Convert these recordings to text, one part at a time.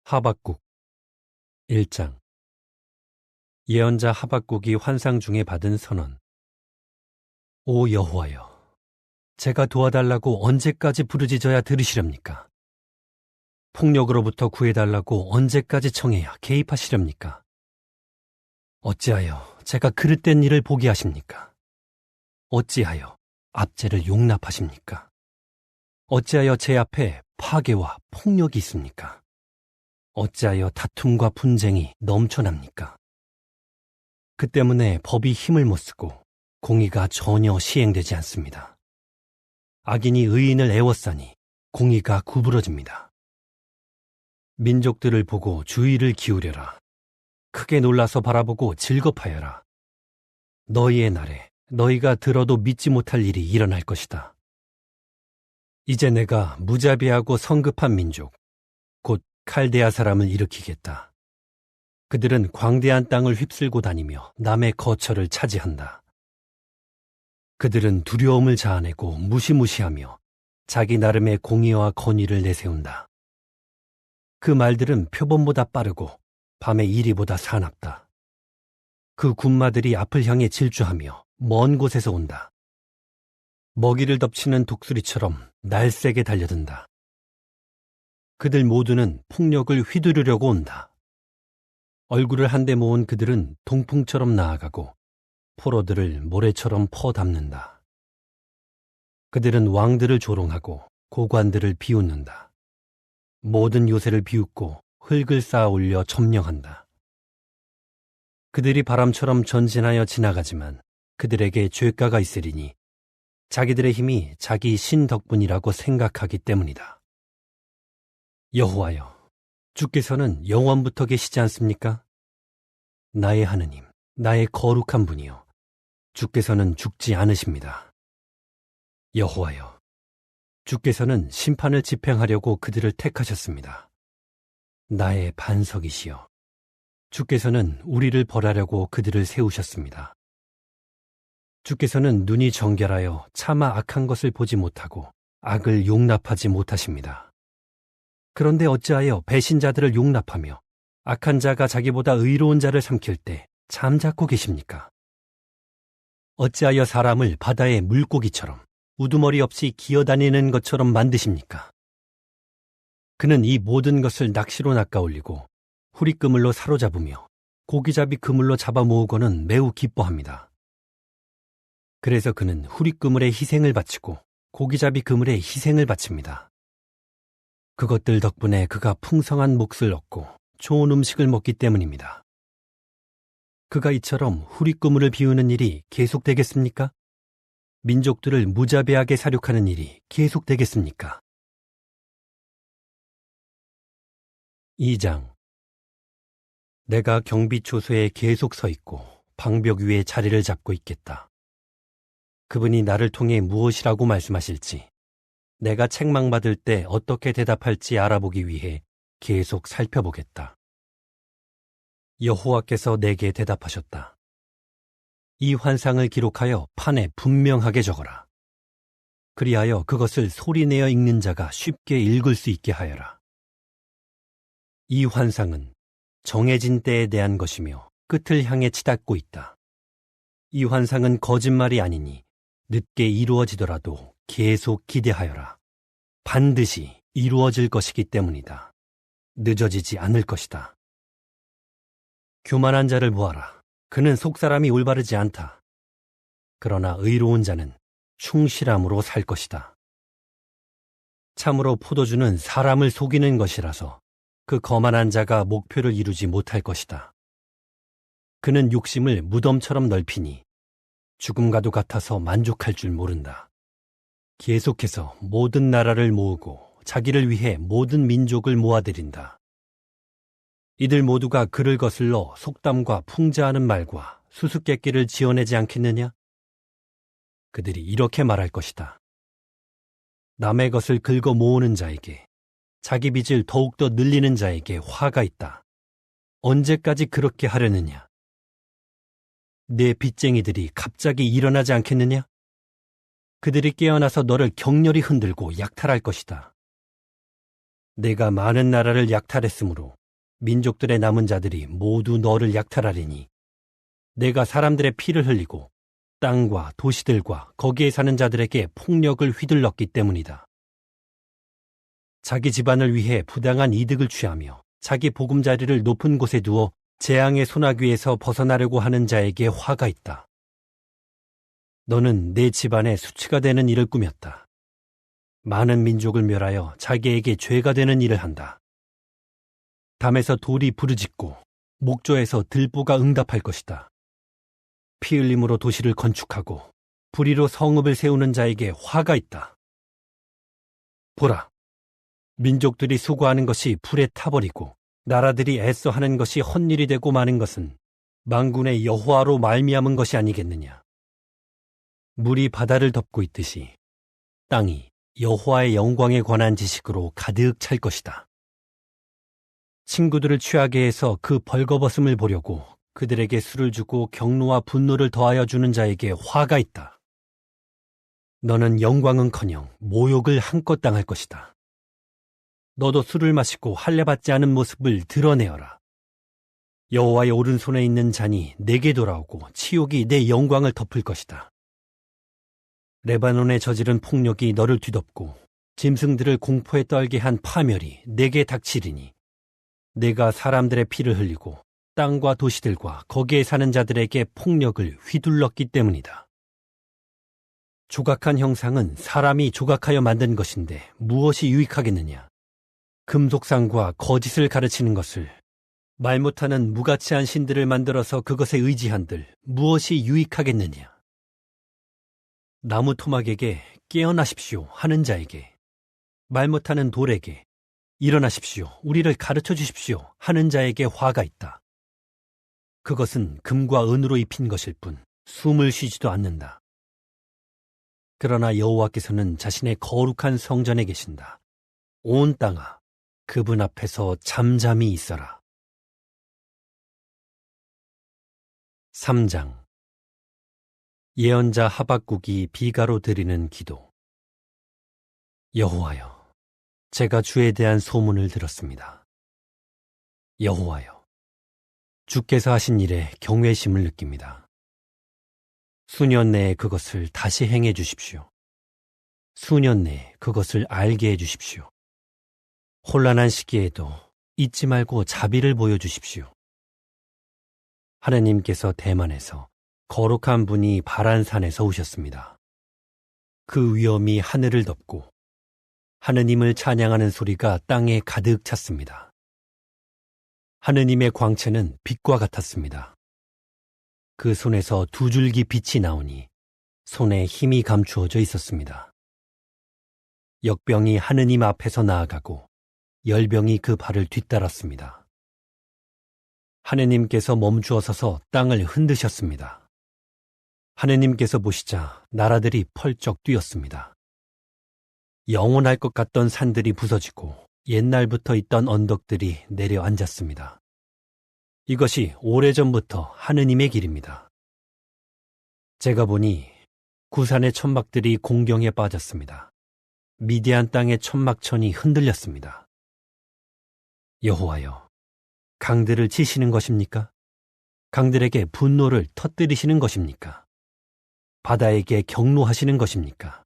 하박국 1장. 예언자 하박국이 환상 중에 받은 선언. 오 여호와여, 제가 도와달라고 언제까지 부르짖어야 들으시렵니까? 폭력으로부터 구해달라고 언제까지 청해야 개입하시렵니까? 어찌하여 제가 그릇된 일을 보게 하십니까? 어찌하여 압제를 용납하십니까? 어찌하여 제 앞에 파괴와 폭력이 있습니까? 어찌하여 다툼과 분쟁이 넘쳐납니까? 그 때문에 법이 힘을 못 쓰고 공의가 전혀 시행되지 않습니다. 악인이 의인을 애워싸니 공의가 구부러집니다. 민족들을 보고 주의를 기울여라. 크게 놀라서 바라보고 즐겁하여라. 너희의 날에 너희가 들어도 믿지 못할 일이 일어날 것이다. 이제 내가 무자비하고 성급한 민족, 곧 칼데아 사람을 일으키겠다. 그들은 광대한 땅을 휩쓸고 다니며 남의 거처를 차지한다. 그들은 두려움을 자아내고 무시무시하며 자기 나름의 공의와 권위를 내세운다. 그 말들은 표범보다 빠르고 밤의 이리보다 사납다. 그 군마들이 앞을 향해 질주하며 먼 곳에서 온다. 먹이를 덮치는 독수리처럼 날쌔게 달려든다. 그들 모두는 폭력을 휘두르려고 온다. 얼굴을 한데 모은 그들은 동풍처럼 나아가고 포로들을 모래처럼 퍼담는다. 그들은 왕들을 조롱하고 고관들을 비웃는다. 모든 요새를 비웃고 흙을 쌓아 올려 점령한다. 그들이 바람처럼 전진하여 지나가지만 그들에게 죄가가 있으리니 자기들의 힘이 자기 신 덕분이라고 생각하기 때문이다. 여호와여, 주께서는 영원부터 계시지 않습니까? 나의 하느님, 나의 거룩한 분이여, 주께서는 죽지 않으십니다. 여호와여, 주께서는 심판을 집행하려고 그들을 택하셨습니다. 나의 반석이시여, 주께서는 우리를 벌하려고 그들을 세우셨습니다. 주께서는 눈이 정결하여 차마 악한 것을 보지 못하고 악을 용납하지 못하십니다. 그런데 어찌하여 배신자들을 용납하며 악한 자가 자기보다 의로운 자를 삼킬 때 잠자코 계십니까? 어찌하여 사람을 바다의 물고기처럼 우두머리 없이 기어다니는 것처럼 만드십니까? 그는 이 모든 것을 낚시로 낚아올리고 후리그물로 사로잡으며 고기잡이 그물로 잡아모으고는 매우 기뻐합니다. 그래서 그는 후리그물에 희생을 바치고 고기잡이 그물에 희생을 바칩니다. 그것들 덕분에 그가 풍성한 몫을 얻고 좋은 음식을 먹기 때문입니다. 그가 이처럼 후리그물을 비우는 일이 계속되겠습니까? 민족들을 무자비하게 사륙하는 일이 계속되겠습니까? 2장. 내가 경비초소에 계속 서 있고 방벽 위에 자리를 잡고 있겠다. 그분이 나를 통해 무엇이라고 말씀하실지, 내가 책망받을 때 어떻게 대답할지 알아보기 위해 계속 살펴보겠다. 여호와께서 내게 대답하셨다. 이 환상을 기록하여 판에 분명하게 적어라. 그리하여 그것을 소리내어 읽는 자가 쉽게 읽을 수 있게 하여라. 이 환상은 정해진 때에 대한 것이며 끝을 향해 치닫고 있다. 이 환상은 거짓말이 아니니 늦게 이루어지더라도 계속 기대하여라. 반드시 이루어질 것이기 때문이다. 늦어지지 않을 것이다. 교만한 자를 보아라. 그는 속사람이 올바르지 않다. 그러나 의로운 자는 충실함으로 살 것이다. 참으로 포도주는 사람을 속이는 것이라서 그 거만한 자가 목표를 이루지 못할 것이다. 그는 욕심을 무덤처럼 넓히니 죽음과도 같아서 만족할 줄 모른다. 계속해서 모든 나라를 모으고 자기를 위해 모든 민족을 모아들인다. 이들 모두가 그를 거슬러 속담과 풍자하는 말과 수수께끼를 지어내지 않겠느냐? 그들이 이렇게 말할 것이다. 남의 것을 긁어 모으는 자에게, 자기 빚을 더욱더 늘리는 자에게 화가 있다. 언제까지 그렇게 하려느냐? 내 빚쟁이들이 갑자기 일어나지 않겠느냐? 그들이 깨어나서 너를 격렬히 흔들고 약탈할 것이다. 내가 많은 나라를 약탈했으므로 민족들의 남은 자들이 모두 너를 약탈하리니 내가 사람들의 피를 흘리고 땅과 도시들과 거기에 사는 자들에게 폭력을 휘둘렀기 때문이다. 자기 집안을 위해 부당한 이득을 취하며 자기 보금자리를 높은 곳에 두어 재앙의 소나귀에서 벗어나려고 하는 자에게 화가 있다. 너는 내 집안에 수치가 되는 일을 꾸몄다. 많은 민족을 멸하여 자기에게 죄가 되는 일을 한다. 담에서 돌이 부르짖고 목조에서 들보가 응답할 것이다. 피 흘림으로 도시를 건축하고 불의로 성읍을 세우는 자에게 화가 있다. 보라, 민족들이 수고하는 것이 불에 타버리고 나라들이 애써하는 것이 헛일이 되고 마는 것은 만군의 여호와로 말미암은 것이 아니겠느냐. 물이 바다를 덮고 있듯이 땅이 여호와의 영광에 관한 지식으로 가득 찰 것이다. 친구들을 취하게 해서 그 벌거벗음을 보려고 그들에게 술을 주고 격노와 분노를 더하여 주는 자에게 화가 있다. 너는 영광은커녕 모욕을 한껏 당할 것이다. 너도 술을 마시고 할례받지 않은 모습을 드러내어라. 여호와의 오른손에 있는 잔이 내게 돌아오고 치욕이 내 영광을 덮을 것이다. 레바논에 저지른 폭력이 너를 뒤덮고 짐승들을 공포에 떨게 한 파멸이 내게 닥치리니 내가 사람들의 피를 흘리고 땅과 도시들과 거기에 사는 자들에게 폭력을 휘둘렀기 때문이다. 조각한 형상은 사람이 조각하여 만든 것인데 무엇이 유익하겠느냐? 금속상과 거짓을 가르치는 것을 말 못하는 무가치한 신들을 만들어서 그것에 의지한들 무엇이 유익하겠느냐? 나무 토막에게 깨어나십시오 하는 자에게 말 못하는 돌에게 일어나십시오 우리를 가르쳐 주십시오 하는 자에게 화가 있다. 그것은 금과 은으로 입힌 것일 뿐 숨을 쉬지도 않는다. 그러나 여호와께서는 자신의 거룩한 성전에 계신다. 온 땅아 그분 앞에서 잠잠히 있어라. 3장 예언자 하박국이 비가로 드리는 기도. 여호와여, 제가 주에 대한 소문을 들었습니다. 여호와여, 주께서 하신 일에 경외심을 느낍니다. 수년 내에 그것을 다시 행해 주십시오. 수년 내에 그것을 알게 해 주십시오. 혼란한 시기에도 잊지 말고 자비를 보여주십시오. 하나님께서 대만에서 거룩한 분이 바란산에서 오셨습니다. 그 위엄이 하늘을 덮고 하느님을 찬양하는 소리가 땅에 가득 찼습니다. 하느님의 광채는 빛과 같았습니다. 그 손에서 두 줄기 빛이 나오니 손에 힘이 감추어져 있었습니다. 역병이 하느님 앞에서 나아가고 열병이 그 발을 뒤따랐습니다. 하느님께서 멈추어 서서 땅을 흔드셨습니다. 하느님께서 보시자 나라들이 펄쩍 뛰었습니다. 영원할 것 같던 산들이 부서지고 옛날부터 있던 언덕들이 내려앉았습니다. 이것이 오래전부터 하느님의 길입니다. 제가 보니 구산의 천막들이 공경에 빠졌습니다. 미디안 땅의 천막천이 흔들렸습니다. 여호와여, 강들을 치시는 것입니까? 강들에게 분노를 터뜨리시는 것입니까? 바다에게 경노하시는 것입니까?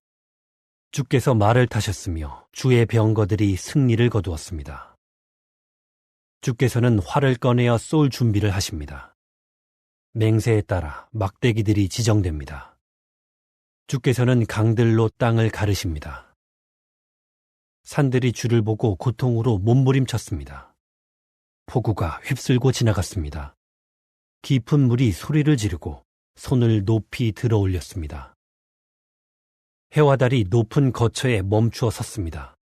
주께서 말을 타셨으며 주의 병거들이 승리를 거두었습니다. 주께서는 활을 꺼내어 쏠 준비를 하십니다. 맹세에 따라 막대기들이 지정됩니다. 주께서는 강들로 땅을 가르십니다. 산들이 주를 보고 고통으로 몸부림쳤습니다. 폭우가 휩쓸고 지나갔습니다. 깊은 물이 소리를 지르고 손을 높이 들어 올렸습니다. 해와 달이 높은 거처에 멈추어 섰습니다.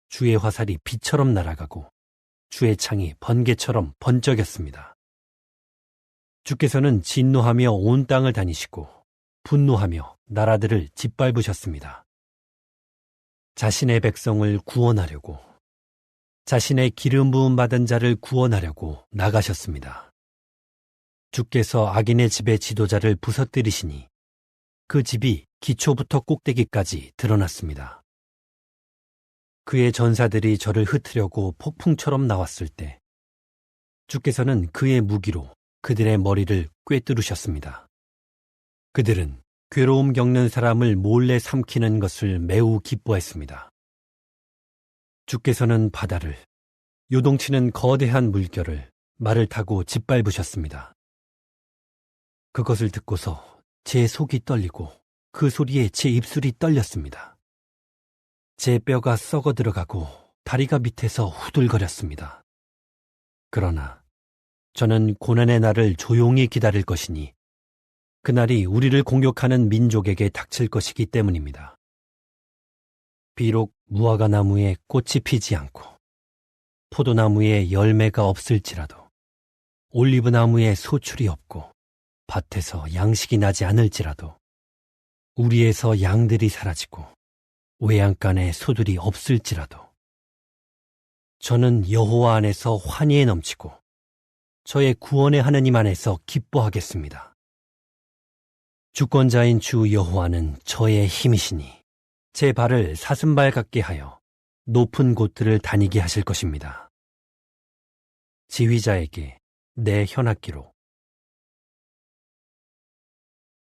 주의 화살이 비처럼 날아가고 주의 창이 번개처럼 번쩍였습니다. 주께서는 진노하며 온 땅을 다니시고 분노하며 나라들을 짓밟으셨습니다. 자신의 백성을 구원하려고, 자신의 기름 부음 받은 자를 구원하려고 나가셨습니다. 주께서 악인의 집의 지도자를 부서뜨리시니 그 집이 기초부터 꼭대기까지 드러났습니다. 그의 전사들이 저를 흩으려고 폭풍처럼 나왔을 때 주께서는 그의 무기로 그들의 머리를 꿰뚫으셨습니다. 그들은 괴로움 겪는 사람을 몰래 삼키는 것을 매우 기뻐했습니다. 주께서는 바다를, 요동치는 거대한 물결을 말을 타고 짓밟으셨습니다. 그것을 듣고서 제 속이 떨리고 그 소리에 제 입술이 떨렸습니다. 제 뼈가 썩어 들어가고 다리가 밑에서 후들거렸습니다. 그러나 저는 고난의 날을 조용히 기다릴 것이니 그날이 우리를 공격하는 민족에게 닥칠 것이기 때문입니다. 비록 무화과 나무에 꽃이 피지 않고 포도나무에 열매가 없을지라도 올리브 나무에 소출이 없고 밭에서 양식이 나지 않을지라도 우리에서 양들이 사라지고 외양간에 소들이 없을지라도 저는 여호와 안에서 환희에 넘치고 저의 구원의 하느님 안에서 기뻐하겠습니다. 주권자인 주 여호와는 저의 힘이시니 제 발을 사슴발 같게 하여 높은 곳들을 다니게 하실 것입니다. 지휘자에게 내 현악기로